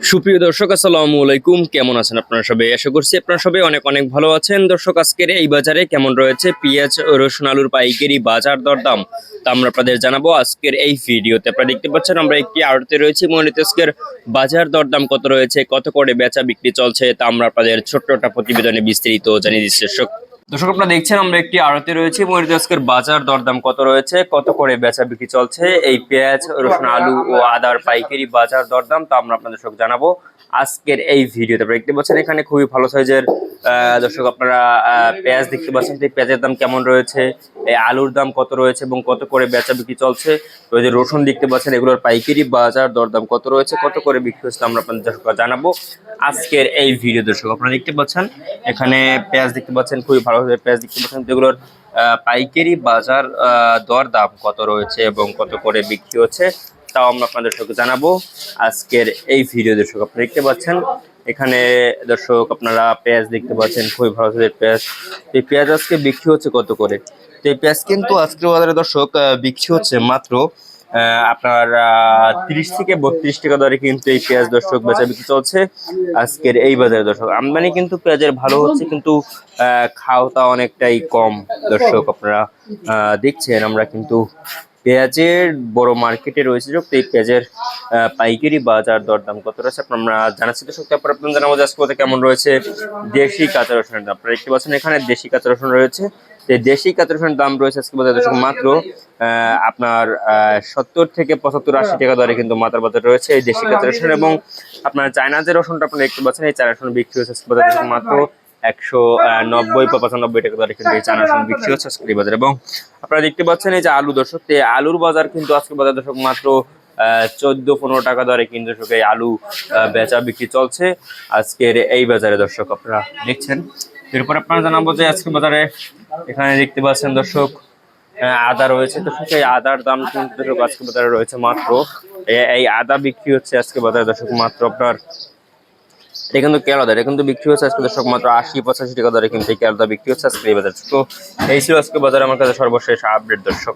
সুপ্রিয় দর্শক, আসসালামু আলাইকুম। কেমন আছেন আপনারা সবাই? আশা করছি আপনারা সবাই অনেক অনেক ভালো আছেন। দর্শক, আজকের এই বাজারে কেমন রয়েছে পেঁয়াজ ও রসুন আলুর পাইকারি বাজার দরদাম তা আমরা আপনাদের জানাবো আজকের এই ভিডিওতে। আপনারা দেখতে পাচ্ছেন আমরা একটি আড়তে রয়েছি। মূলত আজকের বাজার দরদাম কত রয়েছে, কত করে বেচা বিক্রি চলছে তা আমরা আপনাদের ছোট্ট একটা প্রতিবেদনে বিস্তারিত জানিয়ে দিচ্ছি। দর্শক, আপনারা দেখছেন আমরা একটি আড়তে রয়েছি। মূলত আজকের বাজার দরদাম কত রয়েছে, কত করে বেচা বিক্রি চলছে, এই পেঁয়াজ রসুন আলু ও আদার পাইকারি বাজার দরদাম তা আমরা আপনাদের সব জানাবো আজকের এই ভিডিওতে। আপনারা দেখতে পাচ্ছেন এখানে খুবই ভালো সাইজের দর্শক আপনারা পেঁয়াজ দেখতে পাচ্ছেন। এই পেঁয়াজের দাম কেমন রয়েছে, এই আলুর দাম কত রয়েছে এবং কত করে বেচা বিক্রি চলছে। তো যে রসুন দেখতে পাচ্ছেন এগুলোর পাইকারি বাজার দরদাম কত রয়েছে, কত করে বিক্রি হচ্ছে আমরা আপনাদের জানাবো আজকের এই ভিডিও। দর্শক আপনারা দেখতে পাচ্ছেন এখানে পেঁয়াজ দেখতে পাচ্ছেন, খুবই ভালো পেঁয়াজ দেখতে পাচ্ছেন, যেগুলোর পাইকারি বাজার দর দাম কত রয়েছে এবং কত করে বিক্রি হচ্ছে তাও আমরা আপনাদের সঙ্গে জানাবো আজকের এই ভিডিও। দর্শক আপনারা দেখতে পাচ্ছেন এখানে দর্শক আপনারা পেঁয়াজ দেখতে পাচ্ছেন, খুবই ভালো পেঁয়াজ। এই পেঁয়াজ আজকে বিক্রি হচ্ছে কত করে? তো এই পেঁয়াজ কিন্তু আজকের বাজারে দর্শক বিক্রি হচ্ছে মাত্র আপনার 30 থেকে 32 টাকা দরে কিন্তু এই পেঁয়াজ দর্শক বেচা বিক্রি চলছে আজকের এই বাজারে। দর্শক আমদানি কিন্তু পেঁয়াজের ভালো হচ্ছে, কিন্তু খাওয়াটা অনেকটাই কম। দর্শক আপনারা দেখছেন আমরা কিন্তু পেঁয়াজের বড় মার্কেটে রয়েছে। তো এই পেঁয়াজের পাইকারি বাজার দরদাম কত রয়েছে আমরা জানাচ্ছি। দর্শক তারপর আপনাদের জানাবো আজকে কেমন রয়েছে দেশি কাঁচা রসুনের দাম। আপনারা দেখতে পাচ্ছেন এখানে দেশি কাঁচা রসুন রয়েছে। এই দেশি কাঁচা রসুনের দাম রয়েছে আজকে বাজারে দর্শক মাত্র আপনার 70 থেকে 75-80 টাকা দরে কিন্তু মাথার বাজার রয়েছে এই দেশি কাঁচা রসুন। এবং আপনার চায়না যে রসুনটা আপনারা দেখতে পাচ্ছেন এই চায়না রসুন বিক্রি হচ্ছে আজকে বাজারে দর্শক মাত্র 190 বা 95 টাকা দরে কিন্তু এই চায়না রসুন বিক্রি হচ্ছে আজকে বাজারে। এবং আপনারা দেখতে পাচ্ছেন এই যে আলু দর্শক, আলুর বাজার কিন্তু আজকে বাজার দর্শক মাত্র 14-15 টাকা দরে কিন্তু দর্শক এই আলু বেচা বিক্রি চলছে আজকের এই বাজারে। দর্শক আপনারা দেখছেন। এরপর আপনারা জানাবো যে আজকে বাজারে এখানে দেখতে পাচ্ছেন দর্শক আদা রয়েছে। দর্শক এই আদার দাম কিন্তু দর্শক আজকে বাজারে রয়েছে মাত্র, এই আদা বিক্রি হচ্ছে আজকে বাজারে দর্শক মাত্র আপনার, এটা কিন্তু কেরলা এটা কিন্তু বিক্রি হচ্ছে আজকে দর্শক মাত্র 80-85 টাকা দরে কিন্তু এই কেরলা বিক্রি হচ্ছে আজকে এই বাজারে। তো এই ছিল আজকে বাজারে আমার কাছে সর্বশেষ আপডেট দর্শক।